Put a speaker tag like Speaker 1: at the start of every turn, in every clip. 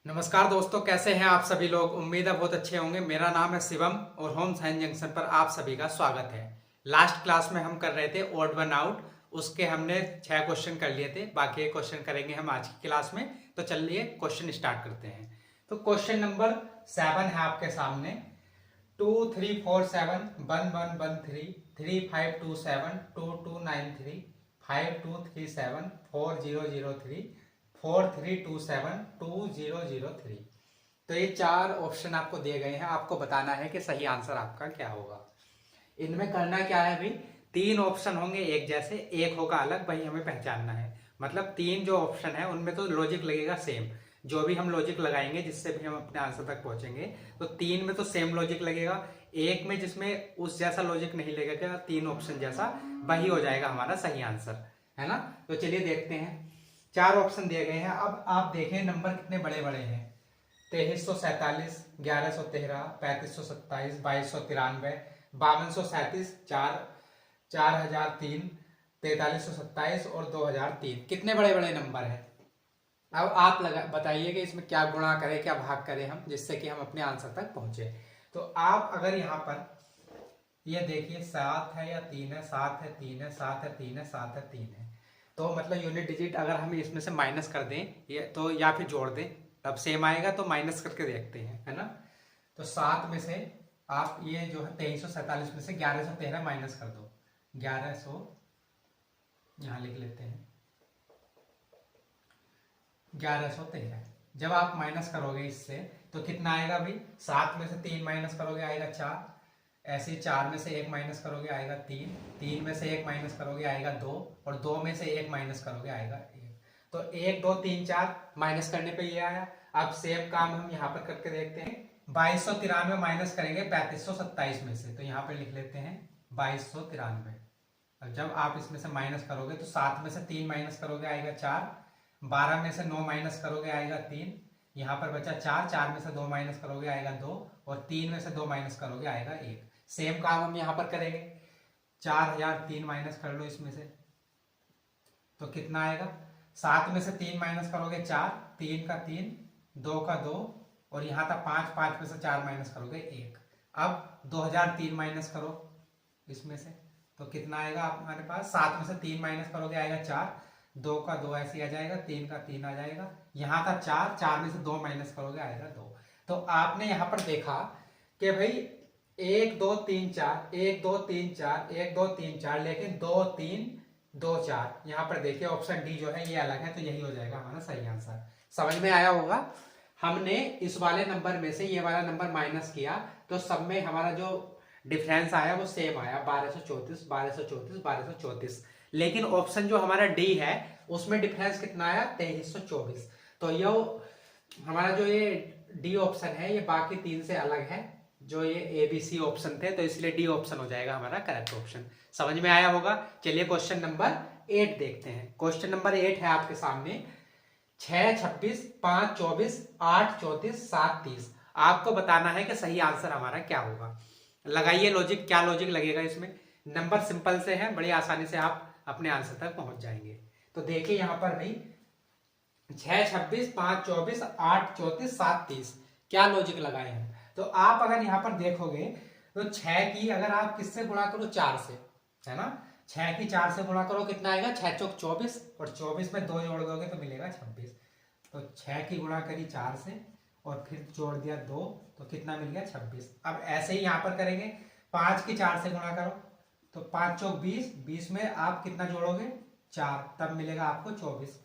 Speaker 1: नमस्कार दोस्तों, कैसे हैं आप सभी लोग। उम्मीद है बहुत अच्छे होंगे। मेरा नाम है शिवम और होम साइंस जंक्शन पर आप सभी का स्वागत है। लास्ट क्लास में हम कर रहे थे ओड वन आउट। उसके हमने 6 क्वेश्चन कर लिए थे, बाकी एक क्वेश्चन करेंगे हम आज की क्लास में। तो चलिए क्वेश्चन स्टार्ट करते हैं। तो क्वेश्चन नंबर 7 है आपके सामने। 234711335227229352374003 43272003। तो ये 4 ऑप्शन आपको दिए गए हैं, आपको बताना है कि सही आंसर आपका क्या होगा। इनमें करना क्या है भाई, 3 ऑप्शन होंगे एक जैसे, एक होगा अलग, वही हमें पहचानना है। मतलब 3 जो ऑप्शन है उनमें तो लॉजिक लगेगा सेम। जो भी हम लॉजिक लगाएंगे जिससे भी हम अपने आंसर तक पहुंचेंगे, तो 3 में तो सेम लॉजिक लगेगा। एक में जिसमें उस जैसा लॉजिक नहीं लगेगा, 3 ऑप्शन जैसा, वही हो जाएगा हमारा सही आंसर, है ना। तो चलिए देखते हैं। 4 ऑप्शन दिए गए हैं। अब आप देखें नंबर कितने बड़े बड़े हैं। 2347, 1113, 3527, 2293, 5237, 4003, 4327 और 2003। कितने बड़े बड़े नंबर हैं। अब आप बताइए कि इसमें क्या गुणा करें, क्या भाग करें हम, जिससे कि हम अपने आंसर तक पहुंचे। तो आप अगर यहाँ पर ये देखिए 7 है या 3 है, 7 है, 3 है, 7 है, 3 है, 7 है, 3 है। तो मतलब यूनिट डिजिट अगर हम इसमें से माइनस कर दें ये तो, या फिर जोड़ दें, तब सेम आएगा। तो माइनस करके देखते हैं, है ना। तो 7 में से आप ये जो है 2347 में से 1113 माइनस कर दो। 1100 यहाँ लिख लेते हैं, 1113। जब आप माइनस करोगे इससे तो कितना आएगा भाई। 7 में से 3 माइनस करोगे आएगा 4। ऐसे 4 में से 1 माइनस करोगे आएगा 3। 3 में से 1 माइनस करोगे आएगा 2। और 2 में से 1 माइनस करोगे आएगा 1। तो 1 2 3 4 माइनस करने पे ये आया। अब सेम काम हम यहाँ पर करके देखते हैं। 2293 माइनस करेंगे 3527 में से, तो यहाँ पर लिख लेते हैं 2293। अब जब आप इसमें से माइनस करोगे तो 7 में से 3 माइनस करोगे आएगा 4। 12 में से 9 माइनस करोगे आएगा 3। यहाँ पर बचा 4। 4 में से 2 माइनस करोगे आएगा 2। और 3 में से 2 माइनस करोगे आएगा 1। सेम काम हम यहाँ पर करेंगे। 4003 माइनस कर लो इसमें से, तो कितना आएगा। 7 में से 3 माइनस करोगे 4। 3 का 3, 2 का 2, और यहाँ था 5। 5 में से 4 माइनस करोगे 1। अब 2003 माइनस करो इसमें से, तो कितना आएगा हमारे पास। 7 में से 3 माइनस करोगे आएगा 4। 2 का 2 ऐसे ही आ जाएगा। 3 का 3 आ जाएगा। यहाँ था 4। 4 में से 2 माइनस करोगे आएगा 2। तो आपने यहाँ पर देखा कि भाई 1 2 3 4, 1 2 3 4, 1 2 3 4, लेकिन 2 3 2 4। यहाँ पर देखिए ऑप्शन डी जो है ये अलग है, तो यही हो जाएगा हमारा सही आंसर। समझ में आया होगा। हमने इस वाले नंबर में से ये वाला नंबर माइनस किया, तो सब में हमारा जो डिफरेंस आया वो सेम आया, 1234, 1234, 1234। लेकिन ऑप्शन जो हमारा डी है उसमें डिफरेंस कितना आया, 2324। तो ये हमारा जो ये डी ऑप्शन है ये बाकी 3 से अलग है। जो ये ए बी सी ऑप्शन थे, तो इसलिए डी ऑप्शन हो जाएगा हमारा करेक्ट ऑप्शन। समझ में आया होगा। चलिए क्वेश्चन नंबर 8 देखते हैं। क्वेश्चन नंबर 8 है आपके सामने। 6 26, 5 24, 8 34, 7 30। आपको बताना है कि सही आंसर हमारा क्या होगा। लगाइए लॉजिक, क्या लॉजिक लगेगा इसमें। नंबर सिंपल से है, बड़ी आसानी से आप अपने आंसर तक पहुंच जाएंगे। तो देखिए यहाँ पर भाई 6 26, 5 24, 8 34, 7 30, क्या लॉजिक लगाए हैं। तो आप अगर यहाँ पर देखोगे तो 6 की अगर आप किससे गुणा करो, 4 से, है ना। 6 की 4 से गुणा करो, कितना आएगा, 6 चौक 24, और 24 में 2 जोड़ दोगे तो मिलेगा 26। तो 6 की गुणा करी 4 से और फिर जोड़ दिया 2, तो कितना मिल गया, 26। अब ऐसे ही यहाँ पर करेंगे। 5 की 4 से गुणा करो, तो 5 चौक 20, 20 में आप कितना जोड़ोगे, 4, तब मिलेगा आपको 24।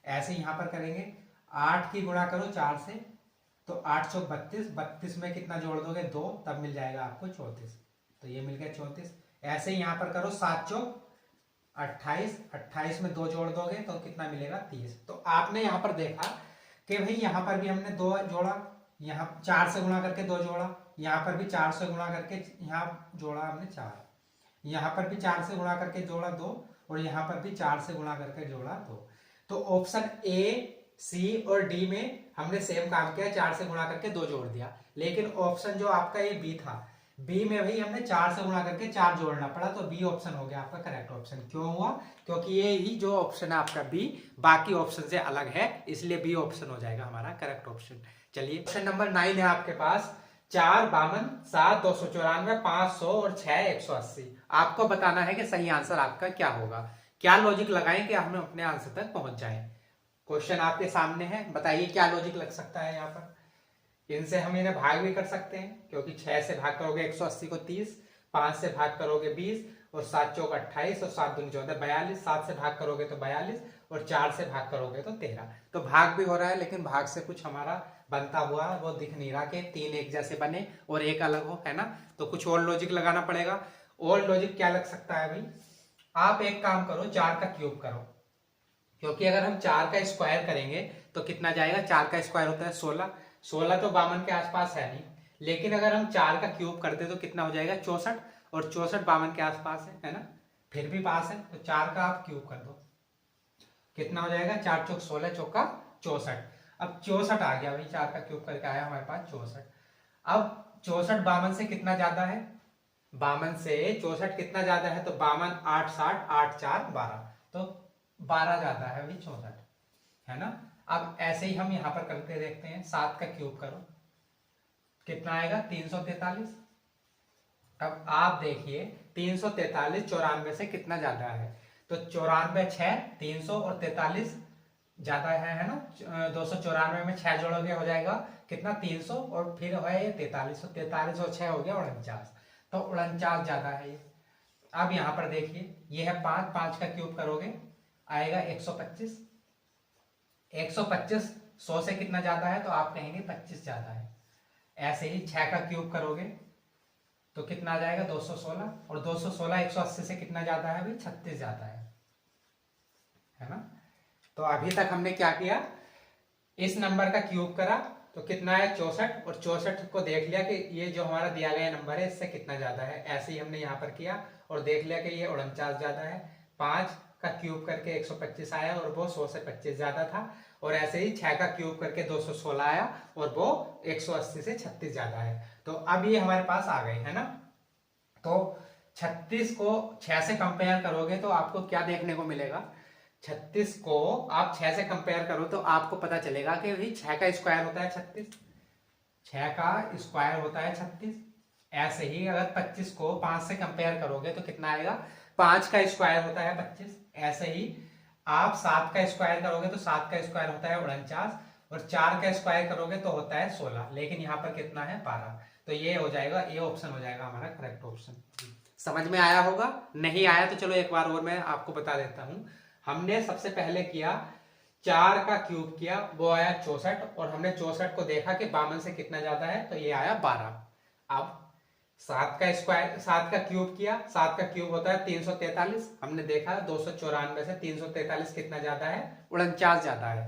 Speaker 1: ऐसे यहाँ पर करेंगे। 8 की गुणा करो 4 से, तो 8 चौक 32, 32 में कितना जोड़ दोगे, 2, तब मिल जाएगा आपको 34। तो ये मिल गया 34। ऐसे ही यहाँ पर करो 7 चौक 28, 28 में 2 जोड़ दोगे तो कितना मिलेगा, 30। तो आपने यहाँ पर देखा कि भाई यहाँ पर भी हमने 2 जोड़ा, यहाँ 4 से गुणा करके 2 जोड़ा, यहाँ पर भी 4 से गुणा करके यहाँ जोड़ा हमने 4, यहाँ पर भी 4 से गुणा करके जोड़ा 2, और यहाँ पर भी 4 से गुणा करके जोड़ा 2। तो ऑप्शन ए सी और डी में हमने सेम काम किया, 4 से गुणा करके 2 जोड़ दिया। लेकिन ऑप्शन जो आपका ये बी था, बी में भाई हमने 4 से गुणा करके 4 जोड़ना पड़ा, तो बी ऑप्शन हो गया आपका करेक्ट ऑप्शन। क्यों हुआ? क्योंकि ये ही जो ऑप्शन है आपका बी बाकी ऑप्शन से अलग है, इसलिए बी ऑप्शन हो जाएगा हमारा करेक्ट ऑप्शन। चलिए क्वेश्चन नंबर 9 है आपके पास। 4 52 7 294 500 और 6 180। आपको बताना है कि सही आंसर आपका क्या होगा। क्या लॉजिक लगाएं कि हम अपने आंसर तक पहुंच जाएं। क्वेश्चन आपके सामने है, बताइए क्या लॉजिक लग सकता है यहाँ पर। इनसे हम इन्हें भाग भी कर सकते हैं, क्योंकि 6 से भाग करोगे 180 को 30, 5 से भाग करोगे 20 और 7 चौक 28 और 7 दूनी 14 42, 7 से भाग करोगे तो 42 और 4 से भाग करोगे तो 13। तो भाग भी हो रहा है, लेकिन भाग से कुछ हमारा बनता हुआ वो दिख नहीं रहा कि 3 एक जैसे बने और एक अलग हो, है ना। तो कुछ और लॉजिक लगाना पड़ेगा। और लॉजिक क्या लग सकता है भाई, आप एक काम करो, 4 का क्यूब करो, क्योंकि अगर हम 4 का स्क्वायर करेंगे तो कितना जाएगा। 4 का स्क्वायर होता है 16, 16 तो 52 के आसपास है नहीं, लेकिन अगर हम 4 का क्यूब करते तो कितना हो जाएगा 64, और 64 52 के आसपास है ना, फिर भी पास है। तो 4 का आप क्यूब कर दो, कितना हो जाएगा 4 चौक 16 चौका 64। अब 64 आ गया भाई, 4 का क्यूब करके आया हमारे पास 64। अब 64 52 से कितना ज्यादा है, 52 से 64 कितना ज्यादा है, तो 52 8 60 8 4 12, तो 12 ज्यादा है भाई 64, है ना। अब ऐसे ही हम यहां पर करके देखते हैं, 7 का क्यूब करो, कितना आएगा 343। अब आप देखिए 343 94 से कितना ज्यादा है, तो 94 6 300 और 43 ज्यादा है ना। 294 में 6 जोड़ोगे हो जाएगा कितना 300, और फिर है ये 43, तो 43 और 6 हो गया 49, तो 49 ज्यादा है ये। अब यहां पर देखिए ये है 5, 5 का क्यूब करोगे आएगा 125, 125 100 से कितना ज्यादा है, तो आप कहेंगे 25 ज्यादा है। ऐसे ही 6 का क्यूब करोगे तो कितना आ जाएगा 216, और 216 180 से कितना ज्यादा है भाई 36 ज्यादा है ना। तो अभी तक हमने क्या किया, इस नंबर का क्यूब करा तो कितना है 64, और 64 को देख लिया कि ये जो हमारा दिया गया नंबर है इससे कितना ज्यादा है, ऐसे ही हमने यहाँ पर किया और देख लिया कि ये 49 ज्यादा है। 5 का क्यूब करके 125 आया और वो 100 से 25 ज्यादा था, और ऐसे ही 6 का क्यूब करके 216 आया और वो 180 से 36 ज्यादा है। तो अब ये हमारे पास आ गए, है ना। तो 36 को 6 से कंपेयर करोगे तो आपको क्या देखने को मिलेगा, 36 को आप 6 से कंपेयर करो तो आपको पता चलेगा कि भाई 6 का स्क्वायर होता है 36, 6 का स्क्वायर होता है 36। ऐसे ही अगर 25 को 5 से कंपेयर करोगे तो कितना आएगा, 5 का स्क्वायर होता है 25। ऐसे ही आप 7 का स्क्वायर करोगे तो 7 का स्क्वायर होता है 49, और 4 का स्क्वायर करोगे तो होता है 16, लेकिन यहाँ पर कितना है 12। तो ये हो जाएगा, ये ऑप्शन हो जाएगा हमारा करेक्ट ऑप्शन। समझ में आया होगा, नहीं आया तो चलो एक बार और मैं आपको बता देता हूं। हमने सबसे पहले किया 4 का क्यूब किया, वो आया 64, और हमने 64 को देखा कि 52 से कितना ज्यादा है, तो ये आया 12। अब 7 का स्क्वायर 7 का क्यूब किया, 7 का क्यूब होता है 343, हमने देखा 294 से 343 कितना ज्यादा है 49 ज्यादा है।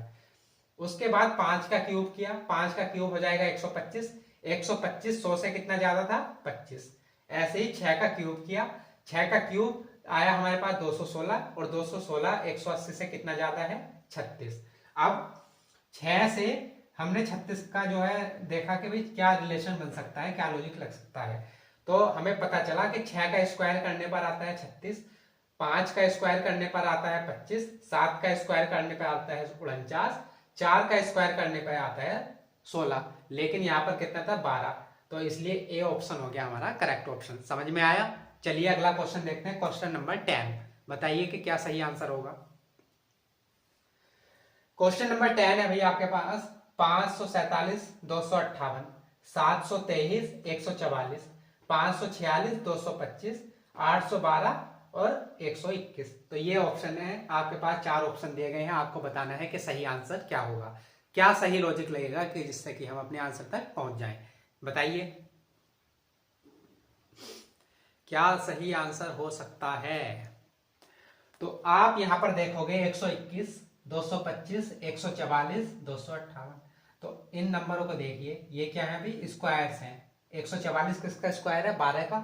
Speaker 1: उसके बाद 5 का क्यूब किया, 5 का क्यूब हो जाएगा 125, 125 100 से कितना ज्यादा था 25। ऐसे ही 6 का क्यूब किया, 6 का क्यूब आया हमारे पास 216, और 216 180 से कितना ज्यादा है 36। अब 6 से हमने 36 का जो है देखा कि भाई क्या रिलेशन बन सकता है, क्या लॉजिक लग सकता है। तो हमें पता चला कि 6 का स्क्वायर करने पर आता है 36, 5 का स्क्वायर करने पर आता है 25, 7 का स्क्वायर करने पर आता है 49, 4 का स्क्वायर करने पर आता है 16, लेकिन यहाँ पर कितना था 12। तो इसलिए ए ऑप्शन हो गया हमारा करेक्ट ऑप्शन। समझ में आया। चलिए अगला क्वेश्चन देखते हैं, क्वेश्चन नंबर 10। बताइए कि क्या सही आंसर होगा। क्वेश्चन नंबर 10 है भैया आपके पास। 547 258, 723 144, 546 225, 812 और 121। तो ये ऑप्शन है आपके पास, 4 ऑप्शन दिए गए हैं, आपको बताना है कि सही आंसर क्या होगा। क्या सही लॉजिक लगेगा कि जिससे कि हम अपने आंसर तक पहुंच जाएं। बताइए क्या सही आंसर हो सकता है। तो आप यहां पर देखोगे 121 225 144 258, तो इन नंबरों को देखिए, ये क्या है भाई स्क्वायर्स हैं। 144 किसका स्क्वायर है 12 का,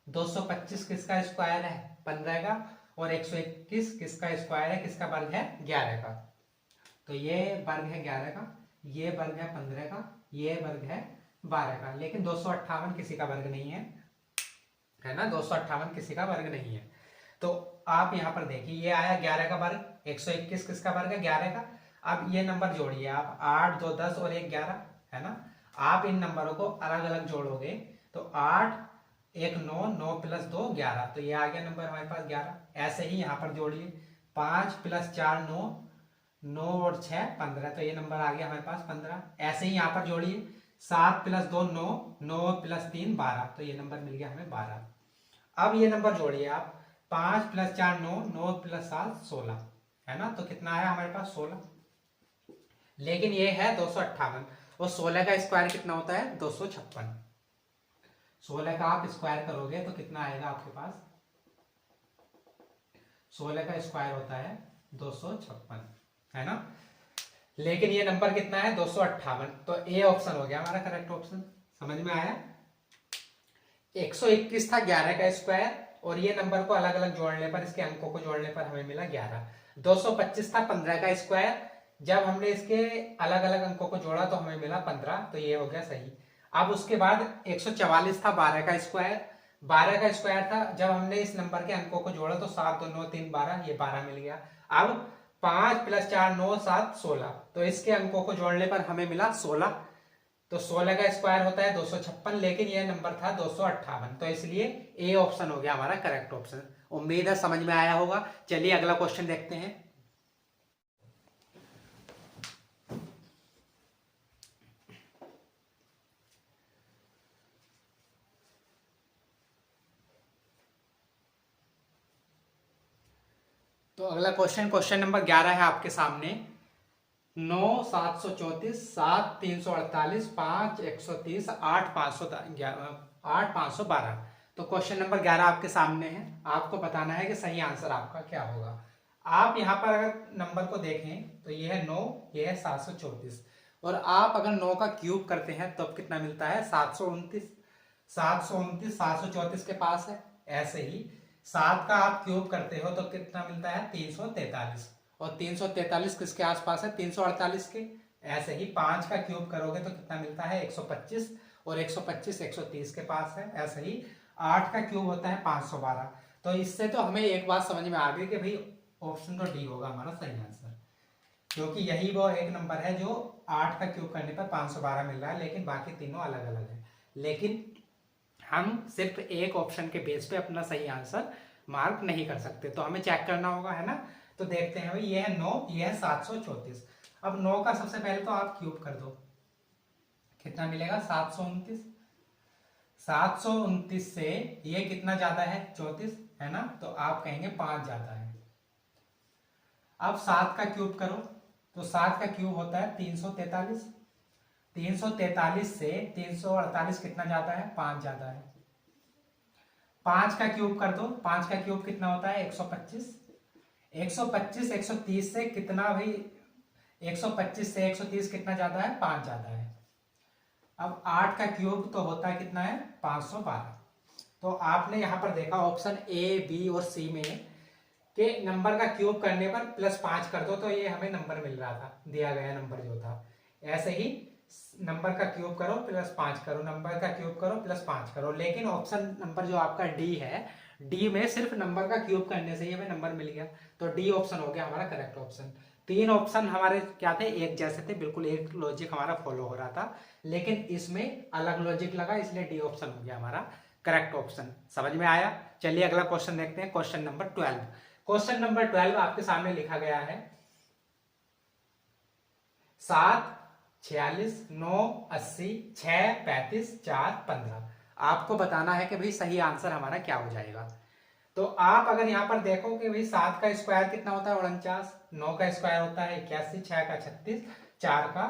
Speaker 1: 225 किसका स्क्वायर है 15 का, और 121 किसका स्क्वायर है, किसका वर्ग है 11 का। तो ये वर्ग है 11 का, ये वर्ग है 15 का, ये वर्ग है 12 का, लेकिन 258 किसी का वर्ग नहीं है, है ना, 258 किसी का वर्ग नहीं है। तो आप यहाँ पर देखिए ये आया 11 का वर्ग, 121 किसका वर्ग है, 11 का। अब ये नंबर जोड़िए आप, 8 2 10 और 1 11, है ना। आप इन नंबरों को अलग अलग जोड़ोगे तो 8 1 9, 9 प्लस 2 11, तो ये आ गया नंबर हमारे पास 11। ऐसे ही यहाँ पर जोड़िए, 5 प्लस 4 9, 9 और 6 15, तो ये नंबर आ गया हमारे पास 15। ऐसे ही यहाँ पर जोड़िए, 7 प्लस 2 9, 9 प्लस 3 12, तो ये नंबर मिल गया हमें 12। अब ये नंबर जोड़िए आप, 5 प्लस 4 9, 9 प्लस 7 16, है ना। तो कितना आया हमारे पास 16। लेकिन ये है 258 और 16 का स्क्वायर कितना होता है 256। 16 का आप स्क्वायर करोगे तो कितना आएगा आपके पास, 16 का स्क्वायर होता है 256, है ना। लेकिन ये नंबर कितना है 258, तो ए ऑप्शन हो गया हमारा करेक्ट ऑप्शन। समझ में आया। 121 था 11 का स्क्वायर, और ये नंबर को अलग अलग जोड़ने पर, इसके अंकों को जोड़ने पर हमें मिला 11। 225 था 15 का स्क्वायर, जब हमने इसके अलग अलग अंकों को जोड़ा तो हमें मिला 15, तो ये हो गया सही। अब उसके बाद 144 था 12 का स्क्वायर, 12 का स्क्वायर था, जब हमने इस नंबर के अंकों को जोड़ा तो 7 2 9 3 12, ये 12 मिल गया। अब 5 प्लस 4 9 7 16, तो इसके अंकों को जोड़ने पर हमें मिला 16, तो 16 का स्क्वायर होता है 256, लेकिन यह नंबर था 258, तो इसलिए ए ऑप्शन हो गया हमारा करेक्ट ऑप्शन। उम्मीद है समझ में आया होगा। चलिए अगला क्वेश्चन देखते हैं। तो अगला क्वेश्चन नंबर 11 है आपके सामने। 9 734, 7 348, 5 130, 8 512। तो क्वेश्चन नंबर 11 आपके सामने है। आपको बताना है कि सही आंसर आपका क्या होगा। आप यहाँ पर अगर नंबर को देखें तो ये है 9, ये है 734, और आप अगर 9 का क्यूब करते हैं तो कितना मिलता है 729। 729 734 के पास है। ऐसे ही 7 का आप क्यूब करते हो तो कितना मिलता है 343, और 343 किसके आसपास है 348 के। ऐसे ही 5 का क्यूब करोगे तो कितना मिलता है 125, और 125 130 के पास है। ऐसे ही 8 का क्यूब होता है 512। तो इससे तो हमें एक बात समझ में आ गई कि भाई ऑप्शन तो डी होगा हमारा सही आंसर, क्योंकि यही वो एक नंबर है जो 8 का क्यूब करने पर 512 मिल रहा है, लेकिन बाकी तीनों अलग अलग है। लेकिन हम सिर्फ एक ऑप्शन के बेस पे अपना सही आंसर मार्क नहीं कर सकते, तो हमें चेक करना होगा, है ना। तो देखते हैं भाई, ये है 9, ये है 734। अब 9 का सबसे पहले तो आप क्यूब कर दो, कितना मिलेगा 729। 729 से ये कितना ज्यादा है 34, है ना, तो आप कहेंगे 5 ज्यादा है। अब 7 का क्यूब करो, तो 7 का क्यूब होता है 343। 343 से 348 कितना ज्यादा है 5 ज्यादा है। 5 का क्यूब कर दो, 5 का क्यूब कितना होता है 125। 125 130 से कितना भाई, 125 से 130 कितना ज्यादा है 5 ज्यादा है। अब 8 का क्यूब तो होता है कितना है 512। तो आपने यहां पर देखा ऑप्शन ए बी और सी में कि नंबर का क्यूब करने पर +5 कर दो तो ये हमें नंबर मिल रहा था, दिया गया नंबर जो था। ऐसे ही नंबर का क्यूब करो +5 करो, नंबर का क्यूब करो +5 करो। लेकिन ऑप्शन नंबर जो आपका डी है, डी में सिर्फ नंबर का क्यूब करने से ही हमें नंबर मिल गया, तो डी ऑप्शन हो गया हमारा करेक्ट ऑप्शन। 3 ऑप्शन हमारे क्या थे, एक जैसे थे, बिल्कुल एक लॉजिक हमारा फॉलो हो रहा था, लेकिन इसमें अलग लॉजिक लगा, इसलिए डी ऑप्शन हो गया हमारा करेक्ट ऑप्शन। समझ में आया। चलिए अगला क्वेश्चन देखते हैं, क्वेश्चन नंबर 12। क्वेश्चन नंबर 12 आपके सामने लिखा गया है 7 46 9 80 6 35 4 15। आपको बताना है कि भाई सही आंसर हमारा क्या हो जाएगा। तो आप अगर यहां पर देखो कि भाई 7 का स्क्वायर कितना होता है 49, 9 का स्क्वायर होता है 81, 6 का 36, 4 का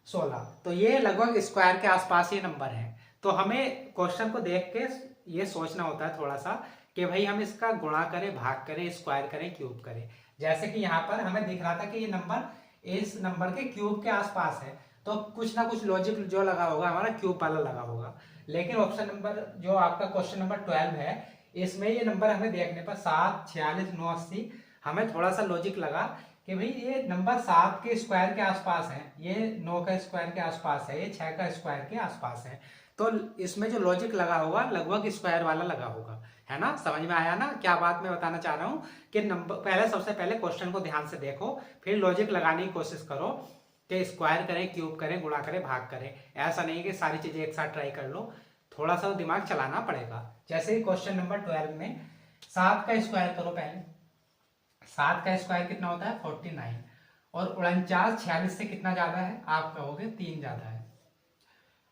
Speaker 1: 16, तो ये लगभग स्क्वायर के आसपास ये नंबर है। तो हमें क्वेश्चन को देख के ये सोचना होता है थोड़ा सा कि भाई हम इसका गुणा करें, भाग करें, स्क्वायर करें, क्यूब करें। जैसे कि यहाँ पर हमें दिख रहा था कि ये नंबर इस नंबर के क्यूब के आसपास है, तो कुछ ना कुछ लॉजिक जो लगा होगा हमारा क्यूब वाला लगा होगा। लेकिन ऑप्शन नंबर जो आपका क्वेश्चन नंबर 12 है, इसमें ये नंबर हमें देखने पर 7 46 9 80, हमें थोड़ा सा लॉजिक लगा कि भाई ये नंबर 7 के स्क्वायर के आसपास है, ये 9 का स्क्वायर के आसपास है, ये 6 का स्क्वायर के आसपास है। तो इसमें जो लॉजिक लगा होगा लगभग स्क्वायर वाला लगा होगा, है ना। समझ में आया ना क्या बात मैं बताना चाह रहा हूँ कि नंबर पहले सबसे पहले क्वेश्चन को ध्यान से देखो, फिर लॉजिक लगाने की कोशिश करो कि स्क्वायर करें, क्यूब करें, गुणा करें, भाग करें। ऐसा नहीं कि सारी चीजें एक साथ ट्राई कर लो, थोड़ा सा दिमाग चलाना पड़ेगा। जैसे क्वेश्चन नंबर 12 में 7 का स्क्वायर करो। पहले 7 का स्क्वायर कितना होता है 49, और 49 46 से कितना ज्यादा है, आप कहोगे 3 ज्यादा है।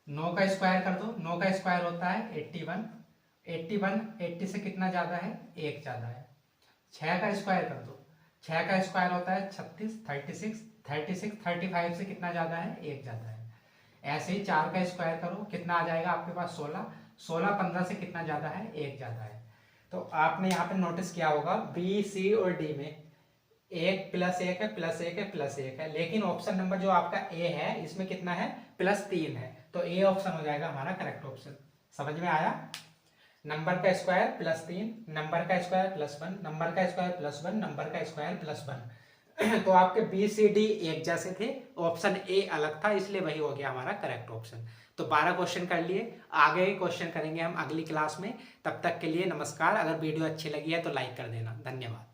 Speaker 1: 9 का स्क्वायर कर दो, 9 का स्क्वायर होता है 81, 81 80 से कितना ज्यादा है, 1 ज्यादा है। 6 का स्क्वायर कर दो, 6 का स्क्वायर होता है 36, 36 36 35 से कितना ज्यादा है, 1 ज्यादा है। ऐसे ही 4 का स्क्वायर करो, कितना आ जाएगा आपके पास 16, 16 15 से कितना ज्यादा है, 1 ज्यादा है। तो आपने यहाँ पे नोटिस किया होगा बी सी और डी में 1 + 1 है, +1 है, +1 है, लेकिन ऑप्शन नंबर जो आपका ए है इसमें कितना है, +3 है। तो ए ऑप्शन हो जाएगा हमारा करेक्ट ऑप्शन। समझ में आया। नंबर का स्क्वायर +3, नंबर का स्क्वायर +1, नंबर का स्क्वायर +1, नंबर का स्क्वायर +1 तो आपके बी सी डी एक जैसे थे, ऑप्शन ए अलग था, इसलिए वही हो गया हमारा करेक्ट ऑप्शन। तो 12 क्वेश्चन कर लिए, आगे क्वेश्चन करेंगे हम अगली क्लास में। तब तक के लिए नमस्कार। अगर वीडियो अच्छी लगी है तो लाइक कर देना। धन्यवाद।